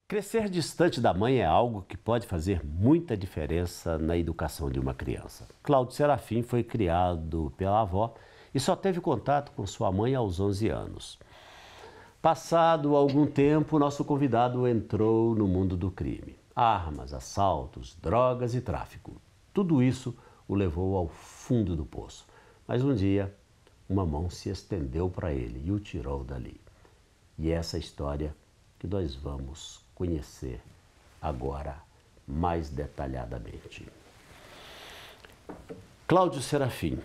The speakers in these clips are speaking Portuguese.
Crescer distante da mãe é algo que pode fazer muita diferença na educação de uma criança. Cláudio Serafim foi criado pela avó e só teve contato com sua mãe aos 11 anos. Passado algum tempo, nosso convidado entrou no mundo do crime. Armas, assaltos, drogas e tráfico. Tudo isso o levou ao fundo do poço. Mas um dia, uma mão se estendeu para ele e o tirou dali. E essa é a história que nós vamos conhecer agora mais detalhadamente. Cláudio Serafim,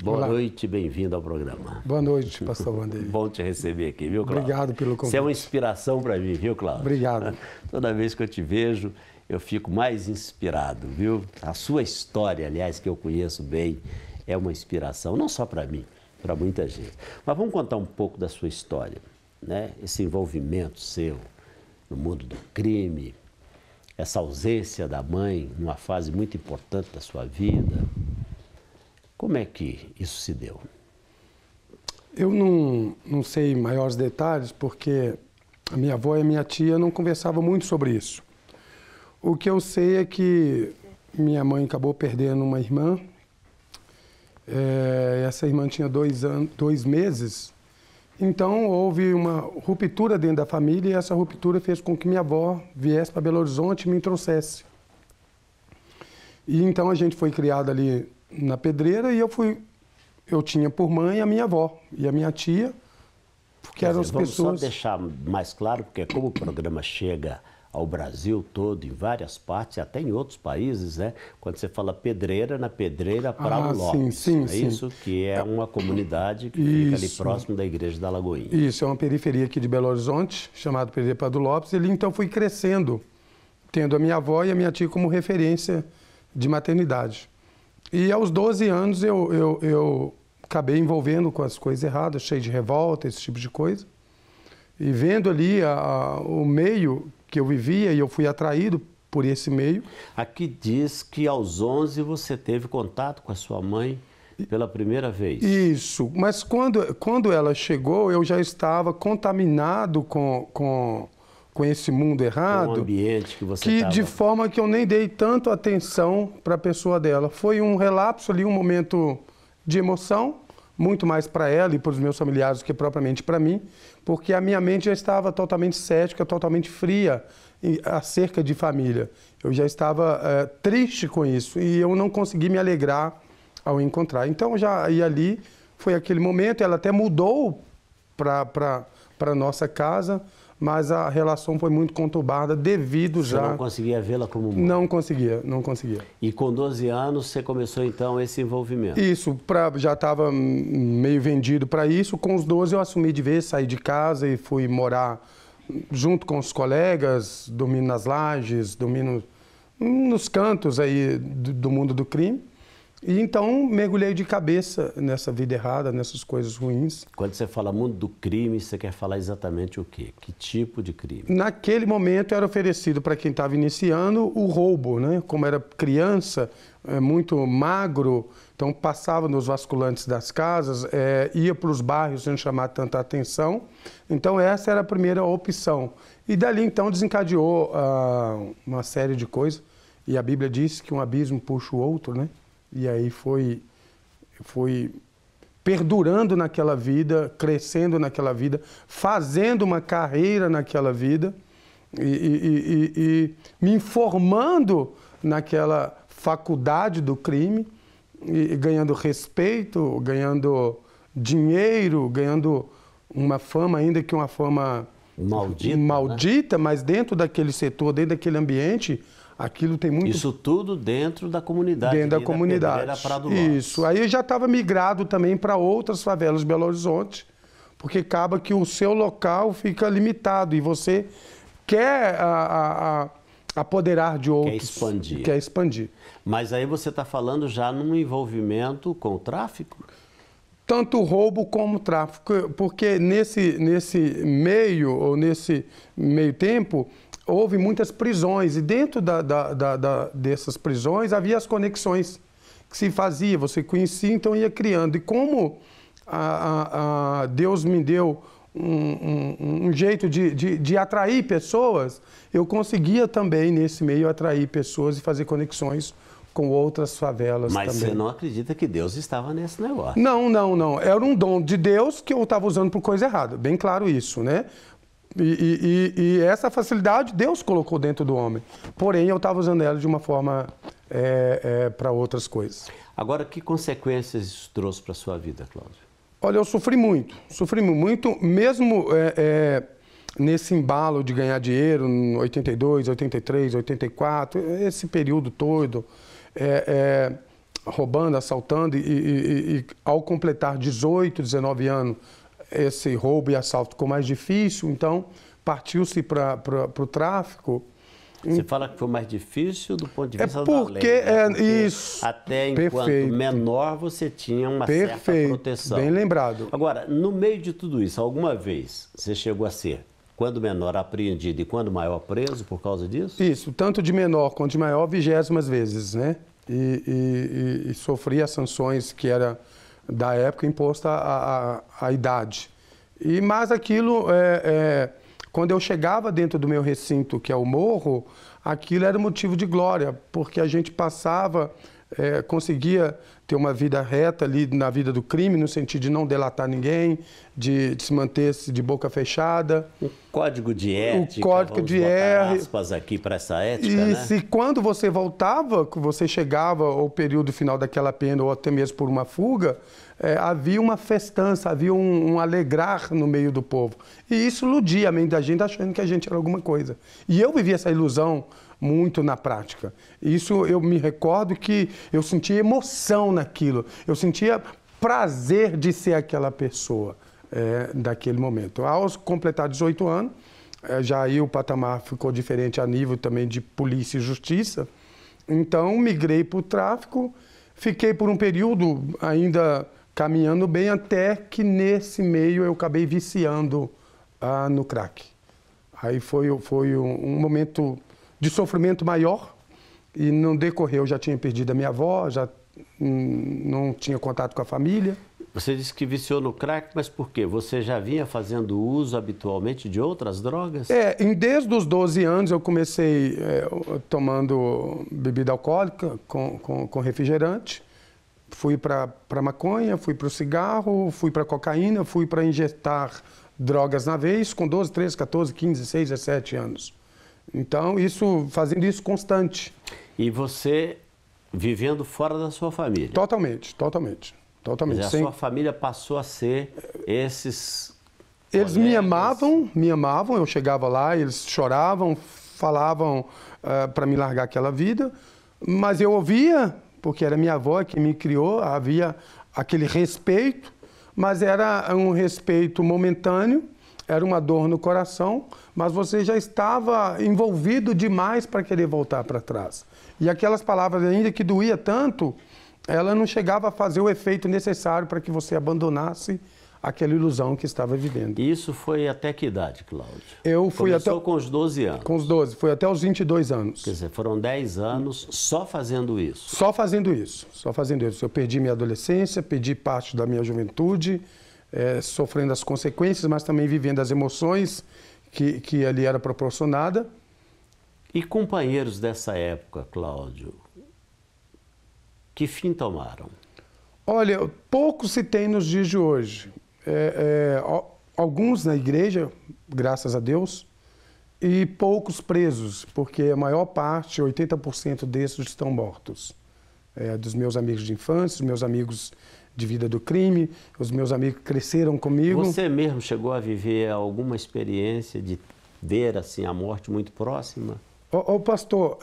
boa noite, bem-vindo ao programa. Boa noite, pastor Wanderley. Bom te receber aqui, viu, Cláudio? Obrigado pelo convite. Você é uma inspiração para mim, viu, Cláudio? Obrigado. Toda vez que eu te vejo, eu fico mais inspirado, viu? A sua história, aliás, que eu conheço bem, é uma inspiração, não só para mim, para muita gente. Mas vamos contar um pouco da sua história, né? Esse envolvimento seu no mundo do crime, essa ausência da mãe numa fase muito importante da sua vida. Como é que isso se deu? Eu não sei maiores detalhes porque a minha avó e a minha tia não conversavam muito sobre isso. O que eu sei é que minha mãe acabou perdendo uma irmã. Essa irmã tinha 2 meses. Então, houve uma ruptura dentro da família e essa ruptura fez com que minha avó viesse para Belo Horizonte e me trouxesse. E então a gente foi criado ali na Pedreira e eu tinha por mãe a minha avó e a minha tia, porque eram as pessoas... Vamos só deixar mais claro, porque como o programa chega ao Brasil todo, em várias partes, até em outros países, né? Quando você fala Pedreira, na Pedreira Prado Lopes, sim, isso? Que é uma comunidade que fica ali próximo da Igreja da Lagoinha. Isso, é uma periferia aqui de Belo Horizonte, chamada Pedreira Prado Lopes. Ele então foi crescendo, tendo a minha avó e a minha tia como referência de maternidade. E aos 12 anos eu acabei envolvendo com as coisas erradas, cheio de revolta, esse tipo de coisa. E vendo ali o meio que eu vivia, e eu fui atraído por esse meio. Aqui diz que aos 11 você teve contato com a sua mãe pela primeira vez. Isso, mas quando ela chegou, eu já estava contaminado com esse mundo errado. Com o ambiente que você estava. De forma que eu nem dei tanto atenção para a pessoa dela. Foi um relapso ali, um momento de emoção, muito mais para ela e para os meus familiares do que propriamente para mim, porque a minha mente já estava totalmente cética, totalmente fria acerca de família. Eu já estava triste com isso e eu não consegui me alegrar ao encontrar. Então, e ali foi aquele momento, ela até mudou para a nossa casa, mas a relação foi muito conturbada devido Você não conseguia vê-la como mãe? Não conseguia. E com 12 anos você começou então esse envolvimento? Isso, já estava meio vendido para isso. Com os 12 eu assumi de vez, saí de casa e fui morar junto com os colegas, dormindo nas lajes, dormindo nos cantos aí do mundo do crime. E então mergulhei de cabeça nessa vida errada, nessas coisas ruins. Quando você fala mundo do crime, você quer falar exatamente o quê? Que tipo de crime? Naquele momento era oferecido para quem estava iniciando o roubo, né? Como era criança, muito magro, então passava nos vasculantes das casas, ia para os bairros sem chamar tanta atenção. Então essa era a primeira opção. E dali então desencadeou uma série de coisas. E a Bíblia diz que um abismo puxa o outro, né? E aí foi perdurando naquela vida, crescendo naquela vida, fazendo uma carreira naquela vida e me informando naquela faculdade do crime, e ganhando respeito, ganhando dinheiro, ganhando uma fama, ainda que uma fama maldita, né? Mas dentro daquele setor, dentro daquele ambiente, aquilo tem muito... Isso tudo dentro da comunidade. Dentro da comunidade. Isso. Aí eu já estava migrado também para outras favelas de Belo Horizonte, porque acaba que o seu local fica limitado e você quer apoderar de outros. Quer expandir. Mas aí você está falando já num envolvimento com o tráfico? Tanto o roubo como o tráfico, porque nesse meio, ou nesse meio tempo, houve muitas prisões e dentro dessas prisões havia as conexões que se fazia, você conhecia, então ia criando. E como Deus me deu um jeito de atrair pessoas, eu conseguia também, nesse meio, atrair pessoas e fazer conexões com outras favelas também. Mas você não acredita que Deus estava nesse negócio? Não. Era um dom de Deus que eu estava usando por coisa errada. Bem claro isso, né? E essa facilidade Deus colocou dentro do homem. Porém, eu estava usando ela de uma forma para outras coisas. Agora, que consequências isso trouxe para a sua vida, Cláudio? Olha, eu sofri muito mesmo nesse embalo de ganhar dinheiro em 82, 83, 84, esse período todo, roubando, assaltando e ao completar 18, 19 anos, esse roubo e assalto ficou mais difícil, então partiu-se para o tráfico. Você fala que foi mais difícil do ponto de vista porque, da lei, né? Porque isso. até enquanto Perfeito. menor você tinha uma certa proteção. Bem lembrado. Agora, no meio de tudo isso, alguma vez você chegou a ser, quando menor, apreendido e quando maior preso por causa disso? Isso, tanto de menor quanto de maior, 20º vezes, né? E sofri as sanções que era da época imposta à idade. Mas aquilo, quando eu chegava dentro do meu recinto, que é o morro, aquilo era motivo de glória, porque a gente passava, conseguia ter uma vida reta ali na vida do crime, no sentido de não delatar ninguém, de se manter de boca fechada. O código de ética, vamos botar aspas aqui para essa ética, né? E quando você voltava, você chegava ao período final daquela pena, ou até mesmo por uma fuga, havia uma festança, havia um alegrar no meio do povo. E isso iludia a mente da gente, achando que a gente era alguma coisa. E eu vivi essa ilusão muito na prática. Isso eu me recordo que eu sentia emoção naquilo, eu sentia prazer de ser aquela pessoa daquele momento. Ao completar 18 anos, já aí o patamar ficou diferente a nível também de polícia e justiça, então migrei para o tráfico, fiquei por um período ainda caminhando bem, até que nesse meio eu acabei viciando no crack. Aí foi um momento de sofrimento maior, e no decorrer eu já tinha perdido a minha avó, já não tinha contato com a família. Você disse que viciou no crack, mas por quê? Você já vinha fazendo uso habitualmente de outras drogas? Desde os 12 anos eu comecei tomando bebida alcoólica com refrigerante, fui para maconha, fui para o cigarro, fui para cocaína, fui para injetar drogas na vez com 12, 13, 14, 15, 16, 17 anos. Então, fazendo isso constante. E você vivendo fora da sua família? Totalmente. Quer dizer, a sua família passou a ser esses... Eles me amavam, eu chegava lá, eles choravam, falavam para me largar aquela vida, mas eu ouvia, porque era minha avó que me criou, havia aquele respeito, mas era um respeito momentâneo, era uma dor no coração, mas você já estava envolvido demais para querer voltar para trás. E aquelas palavras, ainda que doía tanto, ela não chegava a fazer o efeito necessário para que você abandonasse aquela ilusão que estava vivendo. E isso foi até que idade, Cláudio? Começou com os 12 anos? Com os 12, foi até os 22 anos. Quer dizer, foram 10 anos só fazendo isso? Só fazendo isso. Eu perdi minha adolescência, perdi parte da minha juventude, sofrendo as consequências, mas também vivendo as emoções que ali era proporcionada. E companheiros dessa época, Cláudio, que fim tomaram? Olha, pouco se tem nos dias de hoje. Alguns na igreja, graças a Deus, e poucos presos, porque a maior parte, 80% desses estão mortos. Dos meus amigos de infância, dos meus amigos de vida do crime, os meus amigos que cresceram comigo. Você mesmo chegou a viver alguma experiência de ver assim a morte muito próxima? Pastor,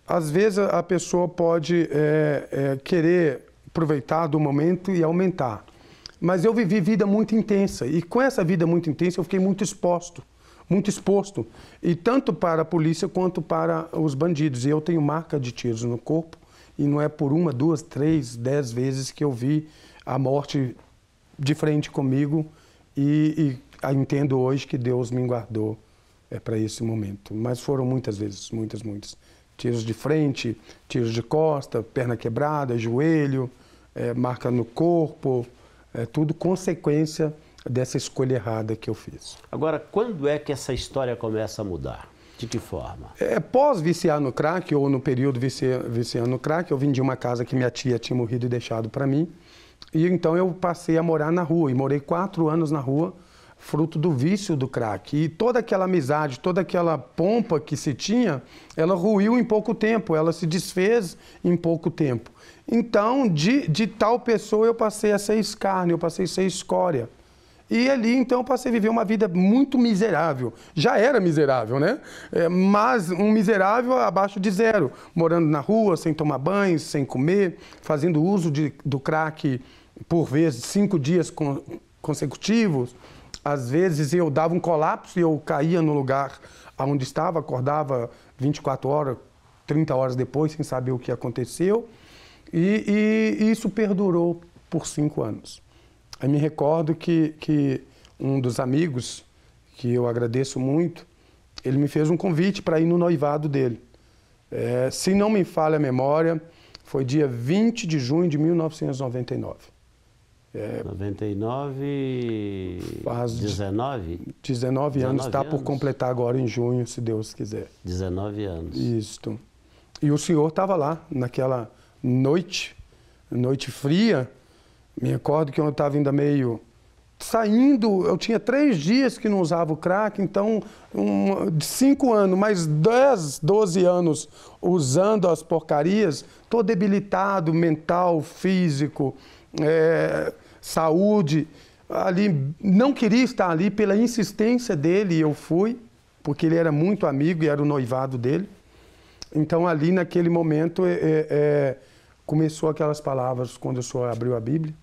às vezes a pessoa pode querer aproveitar do momento e aumentar. Mas eu vivi vida muito intensa, e com essa vida muito intensa eu fiquei muito exposto, e tanto para a polícia quanto para os bandidos. E eu tenho marca de tiros no corpo, e não é por 1, 2, 3, 10 vezes que eu vi a morte de frente comigo, e entendo hoje que Deus me guardou para esse momento. Mas foram muitas vezes, muitas. Tiros de frente, tiros de costa, perna quebrada, joelho, marca no corpo, tudo consequência dessa escolha errada que eu fiz. Agora, quando é que essa história começa a mudar? De que forma? Pós viciar no crack, ou no período viciando no crack, eu vendi uma casa que minha tia tinha morrido e deixado para mim. E então eu passei a morar na rua, e morei 4 anos na rua, fruto do vício do crack. E toda aquela amizade, toda aquela pompa que se tinha, ela ruiu em pouco tempo, ela se desfez em pouco tempo. Então, de tal pessoa eu passei a ser escárnio, eu passei a ser escória. E ali, então, eu passei a viver uma vida muito miserável. Já era miserável, né? Mas um miserável abaixo de zero. Morando na rua, sem tomar banho, sem comer, fazendo uso do crack, por vezes, 5 dias consecutivos. Às vezes, eu dava um colapso e eu caía no lugar onde estava, acordava 24 horas, 30 horas depois, sem saber o que aconteceu. E isso perdurou por 5 anos. Eu me recordo que um dos amigos, que eu agradeço muito, ele me fez um convite para ir no noivado dele. Se não me falha a memória, foi dia 20 de junho de 1999. 99, faz 19? 19 anos, está por completar agora em junho, se Deus quiser. 19 anos. Isto. E o senhor estava lá, naquela noite fria. Me recordo que eu estava ainda meio saindo, eu tinha 3 dias que não usava o crack, então de 5 anos, mais 10, 12 anos usando as porcarias, tô debilitado, mental, físico, saúde, ali, não queria estar ali pela insistência dele, e eu fui, porque ele era muito amigo e era o noivado dele. Então ali naquele momento começou aquelas palavras quando o senhor abriu a Bíblia,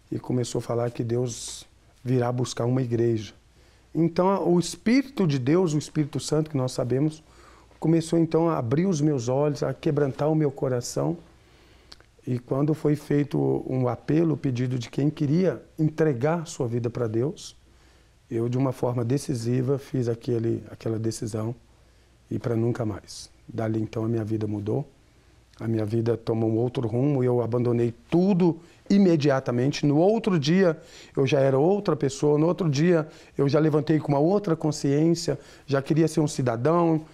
e começou a falar que Deus virá buscar uma igreja. Então, o Espírito de Deus, o Espírito Santo, que nós sabemos, começou então a abrir os meus olhos, a quebrantar o meu coração. E quando foi feito um apelo, o pedido de quem queria entregar sua vida para Deus, eu, de uma forma decisiva, fiz aquela decisão e para nunca mais. Dali, então, a minha vida mudou. A minha vida tomou um outro rumo e eu abandonei tudo imediatamente. No outro dia, eu já era outra pessoa. No outro dia, eu já levantei com uma outra consciência, já queria ser um cidadão.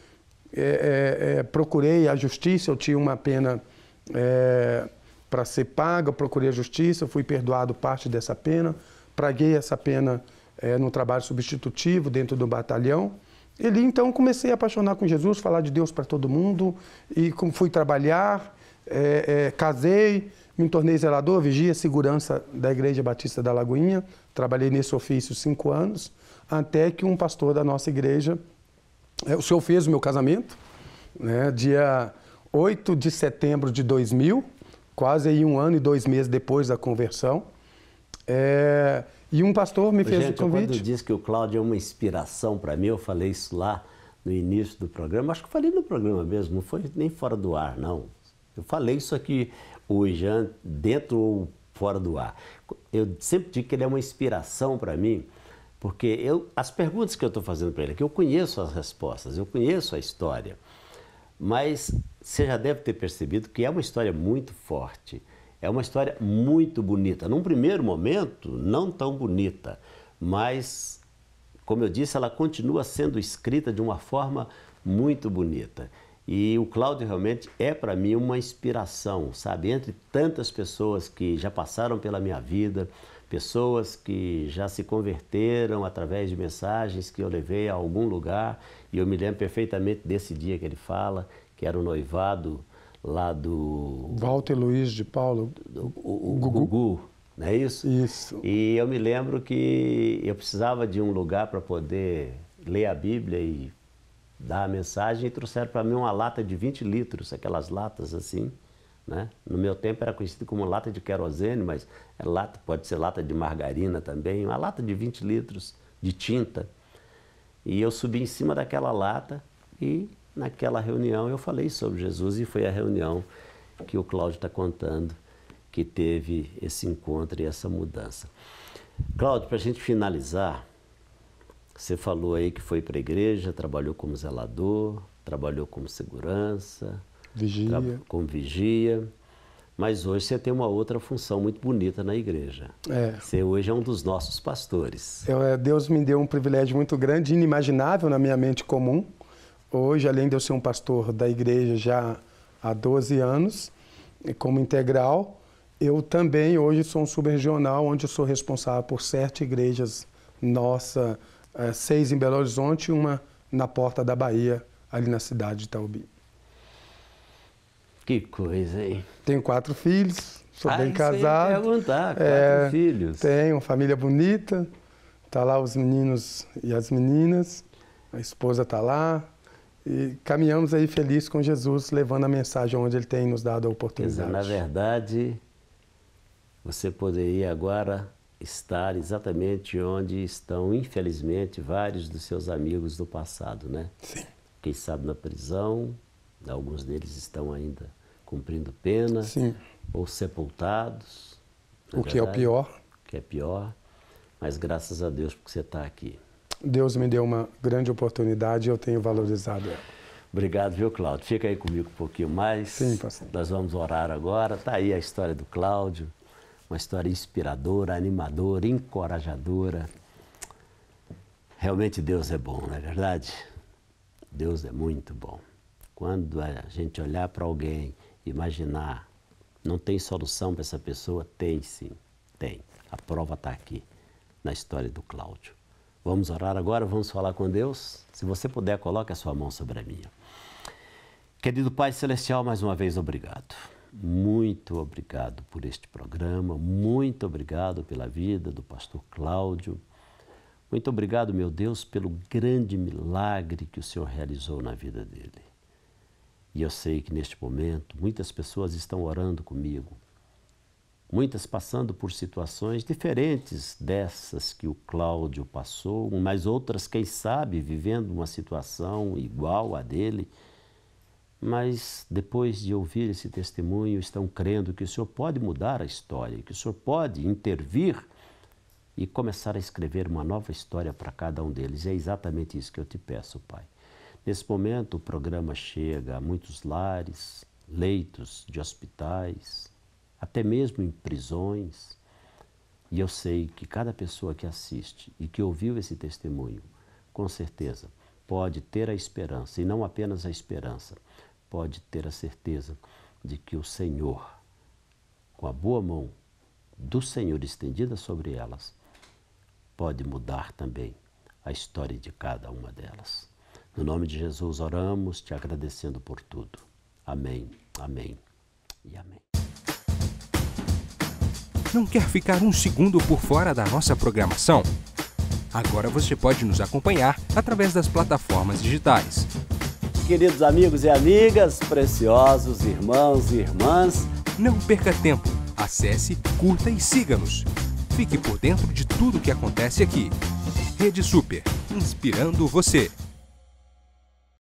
Procurei a justiça, eu tinha uma pena para ser paga, procurei a justiça, fui perdoado parte dessa pena, paguei essa pena no trabalho substitutivo dentro do batalhão. E então comecei a apaixonar com Jesus, falar de Deus para todo mundo, e fui trabalhar, casei, me tornei zelador, vigia, segurança da Igreja Batista da Lagoinha, trabalhei nesse ofício 5 anos, até que um pastor da nossa igreja, o senhor fez o meu casamento, né, dia 8 de setembro de 2000, quase aí 1 ano e 2 meses depois da conversão, e um pastor me fez o convite. Quando diz que o Cláudio é uma inspiração para mim, eu falei isso lá no início do programa, acho que falei no programa mesmo, não foi nem fora do ar, não. Eu falei isso aqui hoje, dentro ou fora do ar. Eu sempre digo que ele é uma inspiração para mim, porque as perguntas que eu estou fazendo para ele aqui, eu conheço as respostas, eu conheço a história, mas você já deve ter percebido que é uma história muito forte. É uma história muito bonita. Num primeiro momento, não tão bonita, mas, como eu disse, ela continua sendo escrita de uma forma muito bonita. E o Cláudio realmente é, para mim, uma inspiração, sabe? Entre tantas pessoas que já passaram pela minha vida, pessoas que já se converteram através de mensagens que eu levei a algum lugar, e eu me lembro perfeitamente desse dia que ele fala, que era o noivado lá do... Walter Luiz de Paulo. O Gugu, não é isso? Isso. E eu me lembro que eu precisava de um lugar para poder ler a Bíblia e dar a mensagem, e trouxeram para mim uma lata de 20 litros, aquelas latas assim, né? No meu tempo era conhecido como lata de querosene, mas pode ser lata de margarina também, uma lata de 20 litros de tinta. E eu subi em cima daquela lata e naquela reunião eu falei sobre Jesus, e foi a reunião que o Cláudio está contando, que teve esse encontro e essa mudança. Cláudio, para a gente finalizar, você falou aí que foi para a igreja, trabalhou como zelador, trabalhou como segurança, vigia. como vigia, Mas hoje você tem uma outra função muito bonita na igreja. Você hoje é um dos nossos pastores. Deus me deu um privilégio muito grande, inimaginável na minha mente comum. Hoje, além de eu ser um pastor da igreja já há 12 anos, como integral, eu também hoje sou um subregional, onde eu sou responsável por 7 igrejas nossas, 6 em Belo Horizonte e uma na Porta da Bahia, ali na cidade de Itaúbi. Que coisa, hein? Tenho 4 filhos, sou bem casado. Eu ia perguntar, 4 filhos. Tenho uma família bonita, tá lá os meninos e as meninas, a esposa tá lá. E caminhamos aí felizes com Jesus, levando a mensagem onde Ele tem nos dado a oportunidade. Na verdade, você poderia agora estar exatamente onde estão, infelizmente, vários dos seus amigos do passado, né? Sim. Quem sabe na prisão, alguns deles estão ainda cumprindo pena. Sim. Ou sepultados. O que é o pior. O que é pior, mas graças a Deus porque você está aqui. Deus me deu uma grande oportunidade e eu tenho valorizado ela. Obrigado, viu, Cláudio? Fica aí comigo um pouquinho mais. Sim, pastor. Nós vamos orar agora. Está aí a história do Cláudio, uma história inspiradora, animadora, encorajadora. Realmente Deus é bom, não é verdade? Deus é muito bom. Quando a gente olhar para alguém, imaginar, não tem solução para essa pessoa? Tem sim, tem. A prova está aqui, na história do Cláudio. Vamos orar agora, vamos falar com Deus? Se você puder, coloque a sua mão sobre a minha. Querido Pai Celestial, mais uma vez, obrigado. Muito obrigado por este programa, muito obrigado pela vida do pastor Cláudio. Muito obrigado, meu Deus, pelo grande milagre que o Senhor realizou na vida dele. E eu sei que neste momento muitas pessoas estão orando comigo, muitas passando por situações diferentes dessas que o Cláudio passou, mas outras, quem sabe, vivendo uma situação igual à dele. Mas depois de ouvir esse testemunho, estão crendo que o Senhor pode mudar a história, que o Senhor pode intervir e começar a escrever uma nova história para cada um deles. E é exatamente isso que eu te peço, Pai. Nesse momento, o programa chega a muitos lares, leitos de hospitais, até mesmo em prisões. E eu sei que cada pessoa que assiste e que ouviu esse testemunho, com certeza, pode ter a esperança, e não apenas a esperança, pode ter a certeza de que o Senhor, com a boa mão do Senhor estendida sobre elas, pode mudar também a história de cada uma delas. No nome de Jesus oramos, te agradecendo por tudo. Amém, amém e amém. Não quer ficar um segundo por fora da nossa programação? Agora você pode nos acompanhar através das plataformas digitais. Queridos amigos e amigas, preciosos irmãos e irmãs, não perca tempo. Acesse, curta e siga-nos. Fique por dentro de tudo o que acontece aqui. Rede Super, inspirando você.